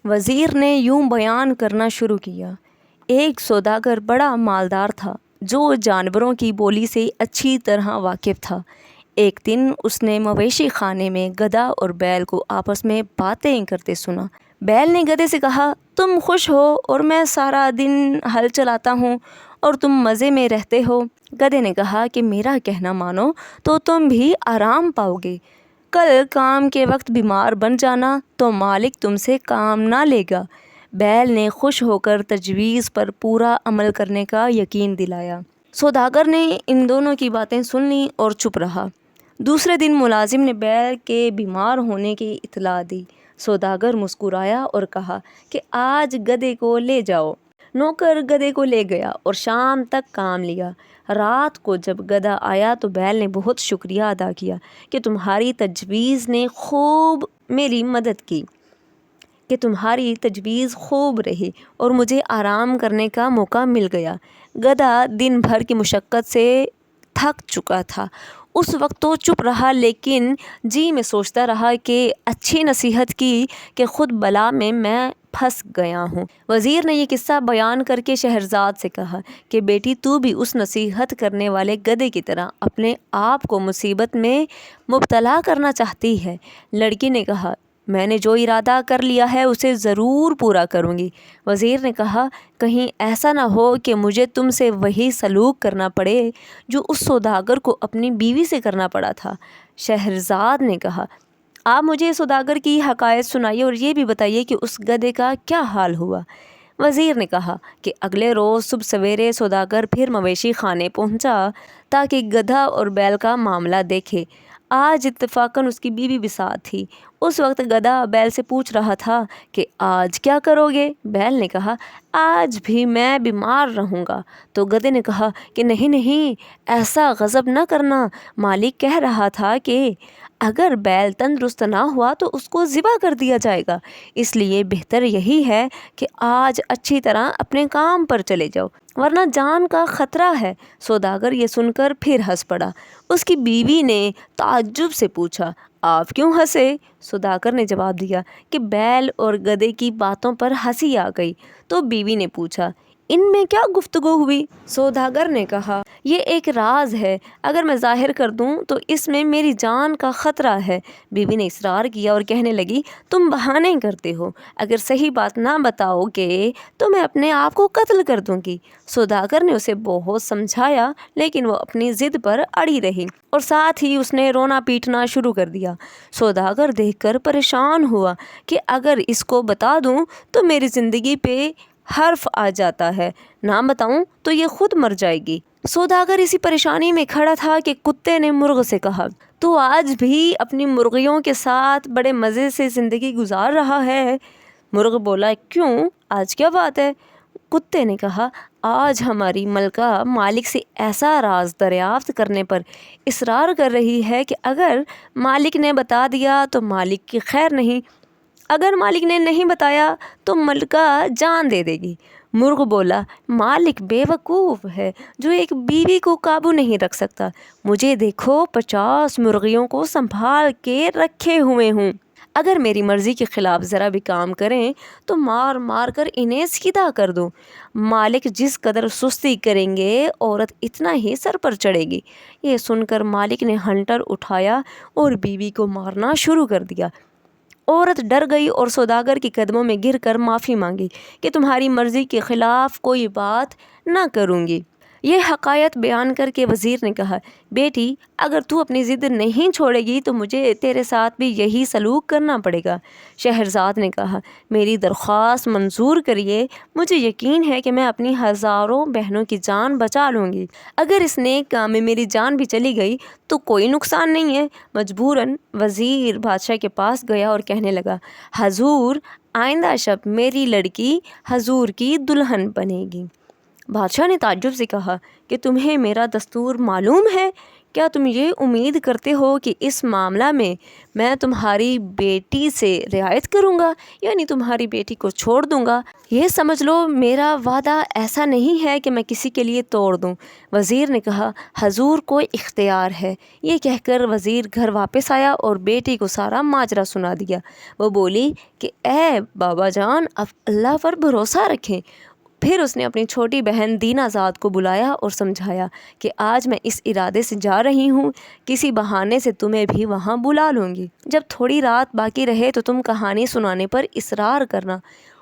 وزیر نے یوں بیان کرنا شروع کیا: ایک سوداگر بڑا مالدار تھا جو جانوروں کی بولی سے اچھی طرح واقف تھا۔ ایک دن اس نے مویشی خانے میں گدھا اور بیل کو آپس میں باتیں کرتے سنا۔ بیل نے گدھے سے کہا: تم خوش ہو اور میں سارا دن ہل چلاتا ہوں اور تم مزے میں رہتے ہو۔ گدھے نے کہا کہ میرا کہنا مانو تو تم بھی آرام پاؤ گے۔ کل کام کے وقت بیمار بن جانا تو مالک تم سے کام نہ لے گا۔ بیل نے خوش ہو کر تجویز پر پورا عمل کرنے کا یقین دلایا۔ سوداگر نے ان دونوں کی باتیں سن لیں اور چپ رہا۔ دوسرے دن ملازم نے بیل کے بیمار ہونے کی اطلاع دی۔ سوداگر مسکرایا اور کہا کہ آج گدھے کو لے جاؤ۔ نوکر گدھے کو لے گیا اور شام تک کام لیا۔ رات کو جب گدھا آیا تو بیل نے بہت شکریہ ادا کیا کہ تمہاری تجویز نے خوب میری مدد کی، کہ تمہاری تجویز خوب رہی اور مجھے آرام کرنے کا موقع مل گیا۔ گدھا دن بھر کی مشقت سے تھک چکا تھا۔ اس وقت تو چپ رہا، لیکن جی میں سوچتا رہا کہ اچھی نصیحت کی کہ خود بلا میں پھنس گیا ہوں۔ وزیر نے یہ قصہ بیان کر کے شہرزاد سے کہا کہ بیٹی تو بھی اس نصیحت کرنے والے گدھے کی طرح اپنے آپ کو مصیبت میں مبتلا کرنا چاہتی ہے۔ لڑکی نے کہا: میں نے جو ارادہ کر لیا ہے اسے ضرور پورا کروں گی۔ وزیر نے کہا: کہیں ایسا نہ ہو کہ مجھے تم سے وہی سلوک کرنا پڑے جو اس سوداگر کو اپنی بیوی سے کرنا پڑا تھا۔ شہرزاد نے کہا: آپ مجھے سوداگر کی حکایت سنائیے اور یہ بھی بتائیے کہ اس گدھے کا کیا حال ہوا۔ وزیر نے کہا کہ اگلے روز صبح سویرے سوداگر پھر مویشی خانے پہنچا تاکہ گدھا اور بیل کا معاملہ دیکھے۔ آج اتفاقاً اس کی بیوی بھی ساتھ تھی۔ اس وقت گدھا بیل سے پوچھ رہا تھا کہ آج کیا کرو گے؟ بیل نے کہا: آج بھی میں بیمار رہوں گا۔ تو گدھے نے کہا کہ نہیں، ایسا غضب نہ کرنا، مالک کہہ رہا تھا کہ اگر بیل تندرست نہ ہوا تو اس کو ذبح کر دیا جائے گا، اس لیے بہتر یہی ہے کہ آج اچھی طرح اپنے کام پر چلے جاؤ، ورنہ جان کا خطرہ ہے۔ سوداگر یہ سن کر پھر ہنس پڑا۔ اس کی بیوی نے تعجب سے پوچھا: آپ کیوں ہنسے؟ سوداگر نے جواب دیا کہ بیل اور گدھے کی باتوں پر ہنسی آ گئی۔ تو بیوی نے پوچھا: ان میں کیا گفتگو ہوئی؟ سوداگر نے کہا: یہ ایک راز ہے، اگر میں ظاہر کر دوں تو اس میں میری جان کا خطرہ ہے۔ بیوی نے اصرار کیا اور کہنے لگی: تم بہانے کرتے ہو، اگر صحیح بات نہ بتاؤ گے تو میں اپنے آپ کو قتل کر دوں گی۔ سوداگر نے اسے بہت سمجھایا لیکن وہ اپنی ضد پر اڑی رہی اور ساتھ ہی اس نے رونا پیٹنا شروع کر دیا۔ سوداگر دیکھ کر پریشان ہوا کہ اگر اس کو بتا دوں تو میری زندگی پہ حرف آ جاتا ہے، نہ بتاؤں تو یہ خود مر جائے گی۔ سوداگر اسی پریشانی میں کھڑا تھا کہ کتے نے مرغ سے کہا: تو آج بھی اپنی مرغیوں کے ساتھ بڑے مزے سے زندگی گزار رہا ہے؟ مرغ بولا: کیوں، آج کیا بات ہے؟ کتے نے کہا: آج ہماری ملکہ مالک سے ایسا راز دریافت کرنے پر اصرار کر رہی ہے کہ اگر مالک نے بتا دیا تو مالک کی خیر نہیں، اگر مالک نے نہیں بتایا تو ملکہ جان دے دے گی۔ مرغ بولا: مالک بے وقوف ہے جو ایک بیوی کو قابو نہیں رکھ سکتا۔ مجھے دیکھو، 50 مرغیوں کو سنبھال کے رکھے ہوئے ہوں، اگر میری مرضی کے خلاف ذرا بھی کام کریں تو مار مار کر انہیں سیدھا کر دوں۔ مالک جس قدر سستی کریں گے عورت اتنا ہی سر پر چڑھے گی۔ یہ سن کر مالک نے ہنٹر اٹھایا اور بیوی کو مارنا شروع کر دیا۔ عورت ڈر گئی اور سوداگر کے قدموں میں گر کر معافی مانگی کہ تمہاری مرضی کے خلاف کوئی بات نہ کروں گی۔ یہ حقائق بیان کر کے وزیر نے کہا: بیٹی، اگر تو اپنی ضد نہیں چھوڑے گی تو مجھے تیرے ساتھ بھی یہی سلوک کرنا پڑے گا۔ شہرزاد نے کہا: میری درخواست منظور کریے، مجھے یقین ہے کہ میں اپنی ہزاروں بہنوں کی جان بچا لوں گی۔ اگر اس نیک کام میں میری جان بھی چلی گئی تو کوئی نقصان نہیں ہے۔ مجبوراً وزیر بادشاہ کے پاس گیا اور کہنے لگا: حضور، آئندہ شب میری لڑکی حضور کی دلہن بنے گی۔ بادشاہ نے تعجب سے کہا کہ تمہیں میرا دستور معلوم ہے؟ کیا تم یہ امید کرتے ہو کہ اس معاملہ میں میں تمہاری بیٹی سے رعایت کروں گا، یعنی تمہاری بیٹی کو چھوڑ دوں گا؟ یہ سمجھ لو میرا وعدہ ایسا نہیں ہے کہ میں کسی کے لیے توڑ دوں۔ وزیر نے کہا، حضور کو اختیار ہے۔ یہ کہہ کر وزیر گھر واپس آیا اور بیٹی کو سارا ماجرا سنا دیا۔ وہ بولی کہ اے بابا جان، اب اللہ پر بھروسہ رکھیں۔ پھر اس نے اپنی چھوٹی بہن دینا زاد کو بلایا اور سمجھایا کہ آج میں اس ارادے سے جا رہی ہوں، کسی بہانے سے تمہیں بھی وہاں بلا لوں گی۔ جب تھوڑی رات باقی رہے تو تم کہانی سنانے پر اصرار کرنا،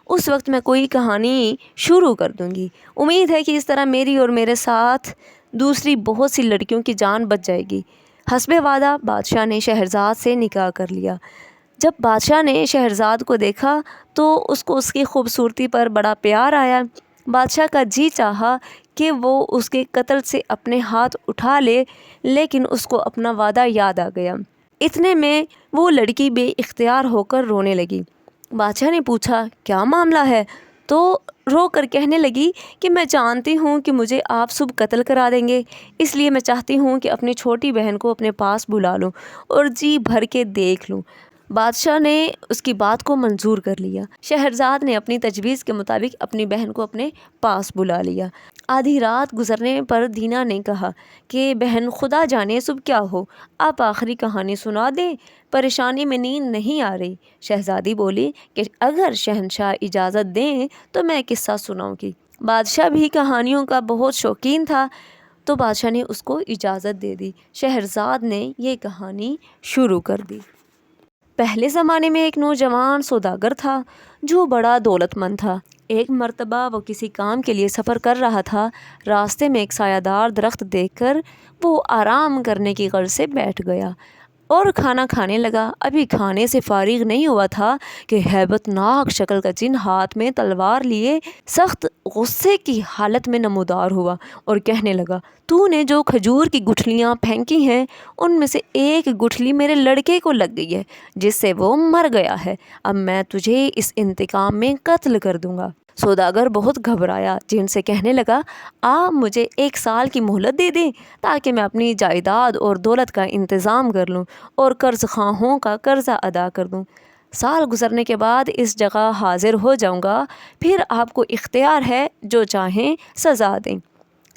اس وقت میں کوئی کہانی شروع کر دوں گی۔ امید ہے کہ اس طرح میری اور میرے ساتھ دوسری بہت سی لڑکیوں کی جان بچ جائے گی۔ حسب وعدہ بادشاہ نے شہرزاد سے نکاح کر لیا۔ جب بادشاہ نے شہرزاد کو دیکھا تو اس کو اس کی خوبصورتی پر بڑا پیار آیا۔ بادشاہ کا جی چاہا کہ وہ اس کے قتل سے اپنے ہاتھ اٹھا لے، لیکن اس کو اپنا وعدہ یاد آ گیا۔ اتنے میں وہ لڑکی بے اختیار ہو کر رونے لگی۔ بادشاہ نے پوچھا، کیا معاملہ ہے؟ تو رو کر کہنے لگی کہ میں جانتی ہوں کہ مجھے آپ صبح قتل کرا دیں گے، اس لیے میں چاہتی ہوں کہ اپنی چھوٹی بہن کو اپنے پاس بلا لوں اور جی بھر کے دیکھ لوں۔ بادشاہ نے اس کی بات کو منظور کر لیا۔ شہرزاد نے اپنی تجویز کے مطابق اپنی بہن کو اپنے پاس بلا لیا۔ آدھی رات گزرنے پر دینا نے کہا کہ بہن، خدا جانے صبح کیا ہو، آپ آخری کہانی سنا دیں، پریشانی میں نیند نہیں آ رہی۔ شہزادی بولی کہ اگر شہنشاہ اجازت دیں تو میں قصہ سناؤں گی۔ بادشاہ بھی کہانیوں کا بہت شوقین تھا تو بادشاہ نے اس کو اجازت دے دی۔ شہرزاد نے یہ کہانی شروع کر دی۔ پہلے زمانے میں ایک نوجوان سوداگر تھا جو بڑا دولت مند تھا۔ ایک مرتبہ وہ کسی کام کے لیے سفر کر رہا تھا۔ راستے میں ایک سایہ دار درخت دیکھ کر وہ آرام کرنے کی غرض سے بیٹھ گیا اور کھانا کھانے لگا۔ ابھی کھانے سے فارغ نہیں ہوا تھا کہ ہیبت ناک شکل کا جن ہاتھ میں تلوار لیے سخت غصے کی حالت میں نمودار ہوا اور کہنے لگا، تو نے جو کھجور کی گٹھلیاں پھینکی ہیں ان میں سے ایک گٹھلی میرے لڑکے کو لگ گئی ہے جس سے وہ مر گیا ہے۔ اب میں تجھے اس انتقام میں قتل کر دوں گا۔ سوداگر بہت گھبرایا، جن سے کہنے لگا، آپ مجھے 1 سال کی مہلت دے دیں تاکہ میں اپنی جائیداد اور دولت کا انتظام کر لوں اور قرض خواہوں کا قرضہ ادا کر دوں۔ سال گزرنے کے بعد اس جگہ حاضر ہو جاؤں گا، پھر آپ کو اختیار ہے جو چاہیں سزا دیں۔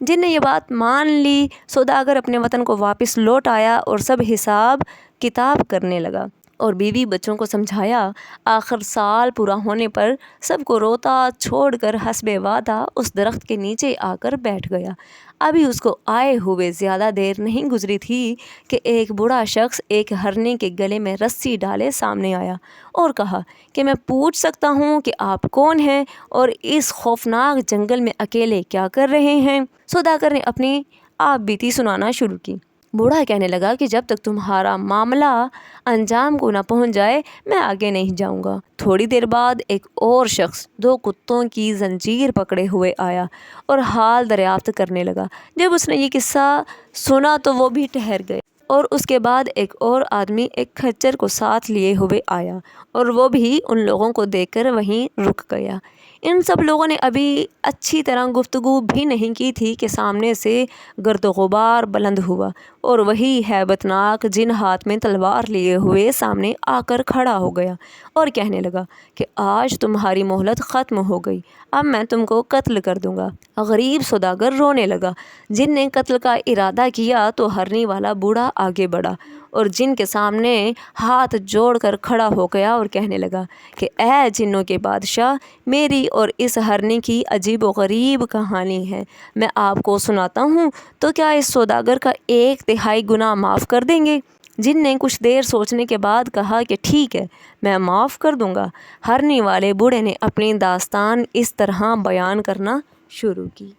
جن نے یہ بات مان لی۔ سوداگر اپنے وطن کو واپس لوٹ آیا اور سب حساب کتاب کرنے لگا اور بیوی بچوں کو سمجھایا۔ آخر سال پورا ہونے پر سب کو روتا چھوڑ کر حسب وعدہ اس درخت کے نیچے آ کر بیٹھ گیا۔ ابھی اس کو آئے ہوئے زیادہ دیر نہیں گزری تھی کہ ایک بوڑھا شخص ایک ہرنی کے گلے میں رسی ڈالے سامنے آیا اور کہا کہ میں پوچھ سکتا ہوں کہ آپ کون ہیں اور اس خوفناک جنگل میں اکیلے کیا کر رہے ہیں؟ سوداگر نے اپنی آپ بیتی سنانا شروع کی۔ بوڑھا کہنے لگا کہ جب تک تمہارا معاملہ انجام کو نہ پہنچ جائے میں آگے نہیں جاؤں گا۔ تھوڑی دیر بعد ایک اور شخص 2 کتوں کی زنجیر پکڑے ہوئے آیا اور حال دریافت کرنے لگا۔ جب اس نے یہ قصہ سنا تو وہ بھی ٹھہر گئے اور اس کے بعد ایک اور آدمی ایک کھچر کو ساتھ لیے ہوئے آیا اور وہ بھی ان لوگوں کو دیکھ کر وہیں رک گیا۔ ان سب لوگوں نے ابھی اچھی طرح گفتگو بھی نہیں کی تھی کہ سامنے سے گرد و غبار بلند ہوا اور وہی ہیبت ناک جن ہاتھ میں تلوار لیے ہوئے سامنے آ کر کھڑا ہو گیا اور کہنے لگا کہ آج تمہاری مہلت ختم ہو گئی، اب میں تم کو قتل کر دوں گا۔ غریب سوداگر رونے لگا۔ جن نے قتل کا ارادہ کیا تو ہرنی والا بوڑھا آگے بڑھا اور جن کے سامنے ہاتھ جوڑ کر کھڑا ہو گیا اور کہنے لگا کہ اے جنوں کے بادشاہ، میری اور اس ہرنی کی عجیب و غریب کہانی ہے، میں آپ کو سناتا ہوں تو کیا اس سوداگر کا 1/3 گناہ معاف کر دیں گے؟ جن نے کچھ دیر سوچنے کے بعد کہا کہ ٹھیک ہے، میں معاف کر دوں گا۔ ہرنی والے بوڑھے نے اپنی داستان اس طرح بیان کرنا شروع کی۔